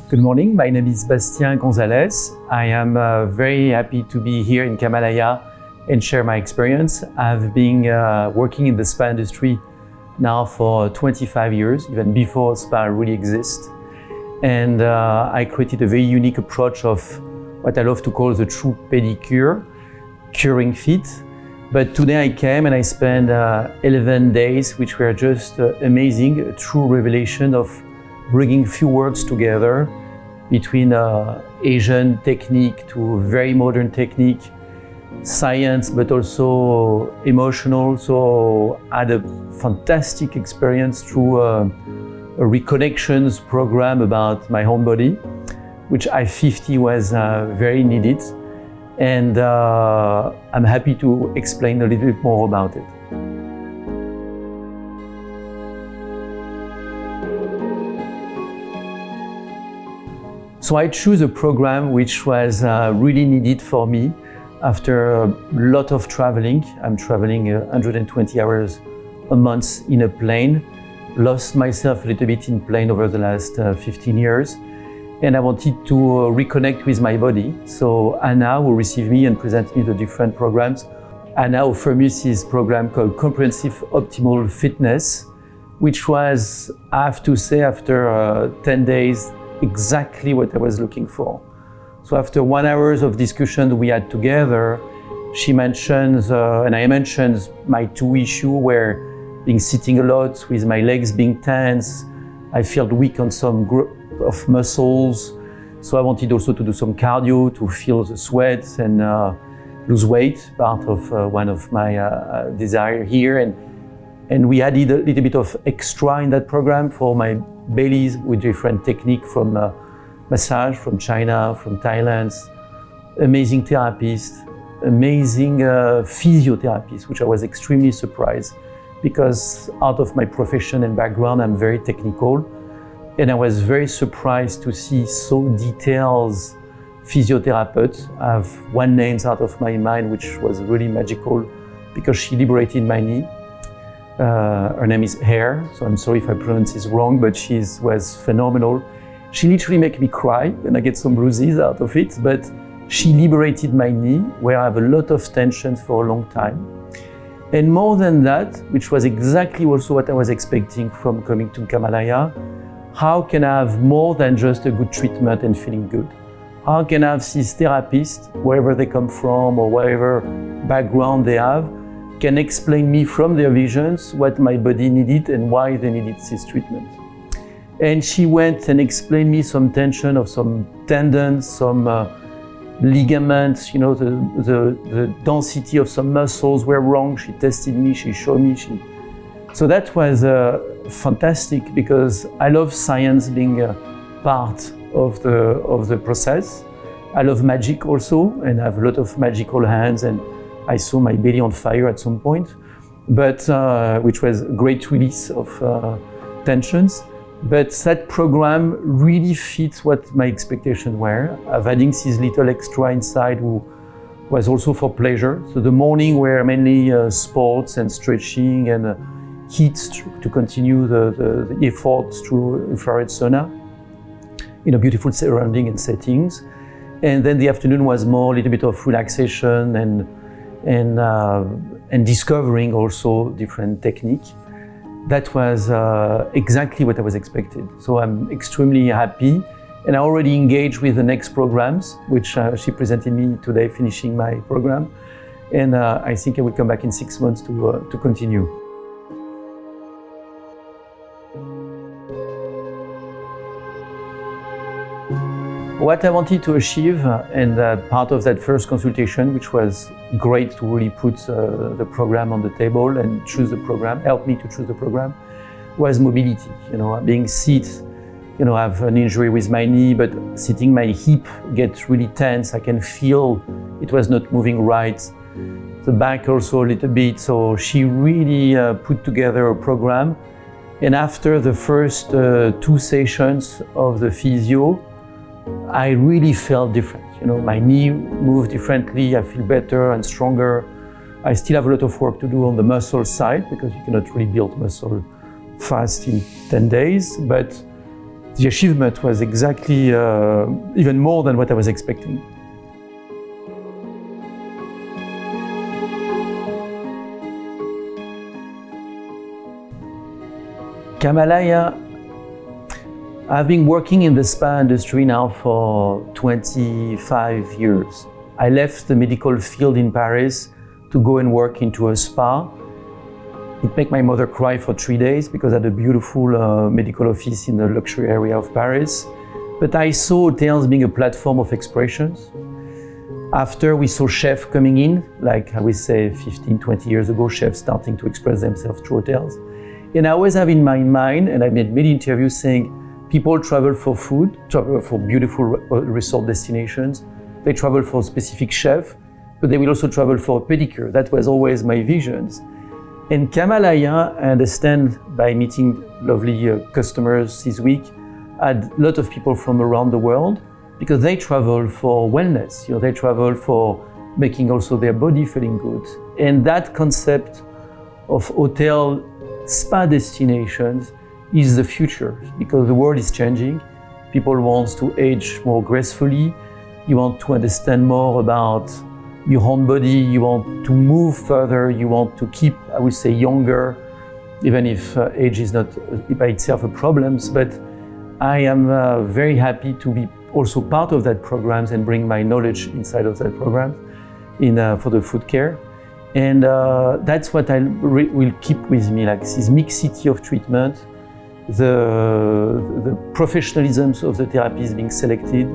Good morning, my name is Bastien Gonzalez. I am very happy to be here in Kamalaya and share my experience. I've been working in the spa industry now for 25 years, even before spa really exists. And I created a very unique approach of what I love to call the true pedicure, curing feet. But today I came and I spent 11 days, which were just amazing, a true revelation of bringing few words together between Asian technique to very modern technique, science, but also emotional. So I had a fantastic experience through a reconnections program about my own body, which at 50 was very needed. And I'm happy to explain a little bit more about it. So I chose a program which was really needed for me after a lot of traveling. I'm traveling 120 hours a month in a plane, lost myself a little bit in plane over the last 15 years. And I wanted to reconnect with my body. So Anna will receive me and present me the different programs. Anna offers me this program called Comprehensive Optimal Fitness, which was, I have to say, after 10 days, exactly what I was looking for. So after 1 hour of discussion we had together, she mentions, and I mentioned my two issues were being sitting a lot with my legs being tense. I felt weak on some group of muscles. So I wanted also to do some cardio to feel the sweat and lose weight, part of one of my desire here. And we added a little bit of extra in that program for my bellies with different technique from massage from China, from Thailand, amazing therapists, amazing physiotherapists, which I was extremely surprised because out of my profession and background, I'm very technical. And I was very surprised to see so detailed physiotherapeuts. I have one name out of my mind, which was really magical because she liberated my knee. Her name is Hare, so I'm sorry if I pronounce this wrong, but she was phenomenal. She literally made me cry and I get some bruises out of it, but she liberated my knee where I have a lot of tension for a long time. And more than that, which was exactly also what I was expecting from coming to Kamalaya, how can I have more than just a good treatment and feeling good? How can I have these therapists, wherever they come from or whatever background they have, can explain me from their visions what my body needed and why they needed this treatment. And she went and explained me some tension of some tendons, some ligaments, you know, the density of some muscles were wrong. She tested me, she showed me. So that was fantastic because I love science being a part of the process. I love magic also, and I have a lot of magical hands, and I saw my belly on fire at some point, but which was a great release of tensions. But that program really fits what my expectations were. I've adding this little extra inside who was also for pleasure. So the morning were mainly sports and stretching and heat to continue the effort through infrared sauna in a beautiful surrounding and settings. And then the afternoon was more a little bit of relaxation and discovering also different technique. That was exactly what I was expected. So I'm extremely happy, and I already engaged with the next programs, which she presented me today, finishing my program. And I think I will come back in 6 months to continue. What I wanted to achieve, and part of that first consultation, which was great to really put the program on the table and choose the program, help me to choose the program, was mobility. You know, being sit, you know, I have an injury with my knee, but sitting my hip gets really tense. I can feel it was not moving right. The back also a little bit. So she really put together a program. And after the first 2 sessions of the physio, I really felt different. You know, my knee moved differently. I feel better and stronger. I still have a lot of work to do on the muscle side because you cannot really build muscle fast in 10 days. But the achievement was exactly even more than what I was expecting. Kamalaya, I've been working in the spa industry now for 25 years. I left the medical field in Paris to go and work into a spa. It made my mother cry for 3 days because I had a beautiful medical office in the luxury area of Paris. But I saw hotels being a platform of expressions. After we saw chefs coming in, like I would say 15, 20 years ago, chefs starting to express themselves through hotels. And I always have in my mind, and I made many interviews saying, people travel for food, travel for beautiful resort destinations. They travel for a specific chef, but they will also travel for a pedicure. That was always my visions. And Kamalaya, I understand by meeting lovely customers this week, had a lot of people from around the world because they travel for wellness. They travel for making also their body feeling good. And that concept of hotel spa destinations is the future because the world is changing. People want to age more gracefully. You want to understand more about your own body. You want to move further. You want to keep, I would say, younger, even if age is not by itself a problem. But I am very happy to be also part of that program and bring my knowledge inside of that program for the food care. And that's what I will keep with me, like this mixity of treatment, the professionalism of the therapies being selected,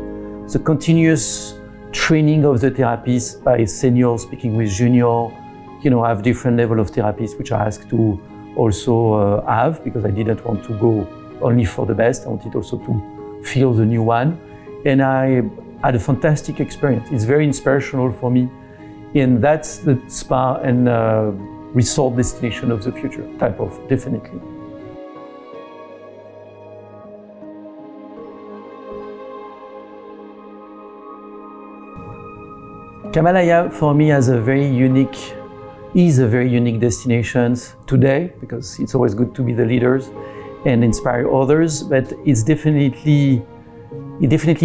the continuous training of the therapists by seniors speaking with junior. I have different level of therapists which I asked to also have because I didn't want to go only for the best. I wanted also to feel the new one. And I had a fantastic experience. It's very inspirational for me. And that's the spa and resort destination of the future, type of, definitely. Kamalaya for me is a very unique destination today because it's always good to be the leaders and inspire others, but it definitely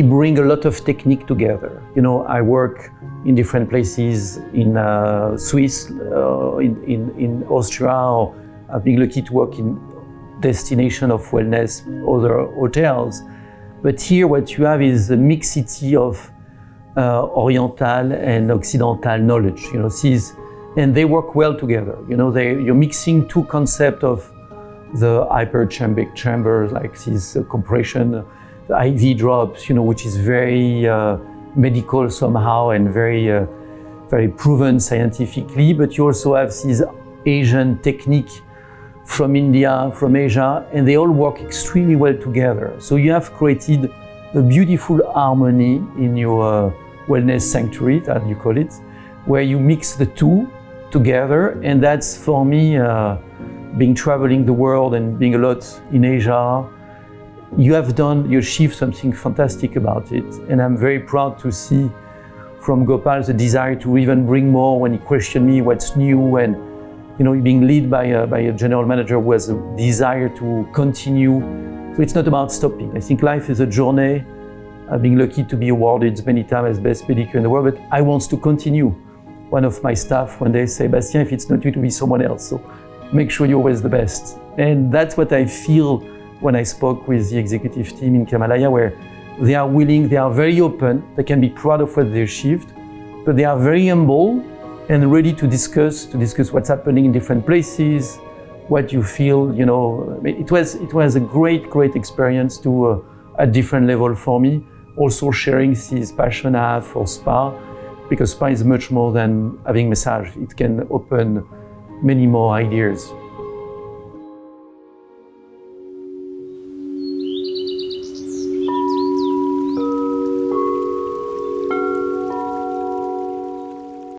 brings a lot of technique together. I work in different places in Swiss, in Austria, or I've been lucky to work in destination of wellness, other hotels. But here what you have is a mixity of Oriental and Occidental knowledge, and they work well together. You're mixing two concepts of the hyperthermic chambers, like this compression, the IV drops, which is very medical somehow and very proven scientifically. But you also have this Asian technique from India, from Asia, and they all work extremely well together. So you have created a beautiful harmony in your wellness sanctuary, that you call it, where you mix the two together. And that's for me, being traveling the world and being a lot in Asia, you achieved something fantastic about it. And I'm very proud to see from Gopal the desire to even bring more when he questioned me what's new, and being led by a general manager who has a desire to continue. So it's not about stopping. I think life is a journey. I've been lucky to be awarded many times as best pedicure in the world, but I want to continue. One of my staff one day said, Bastien, if it's not you, to be someone else. So make sure you're always the best. And that's what I feel when I spoke with the executive team in Kamalaya, where they are willing, they are very open, they can be proud of what they achieved, but they are very humble and ready to discuss what's happening in different places, what you feel. It was a great experience to a different level for me. Also sharing this passion I have for spa, because spa is much more than having massage. It can open many more ideas.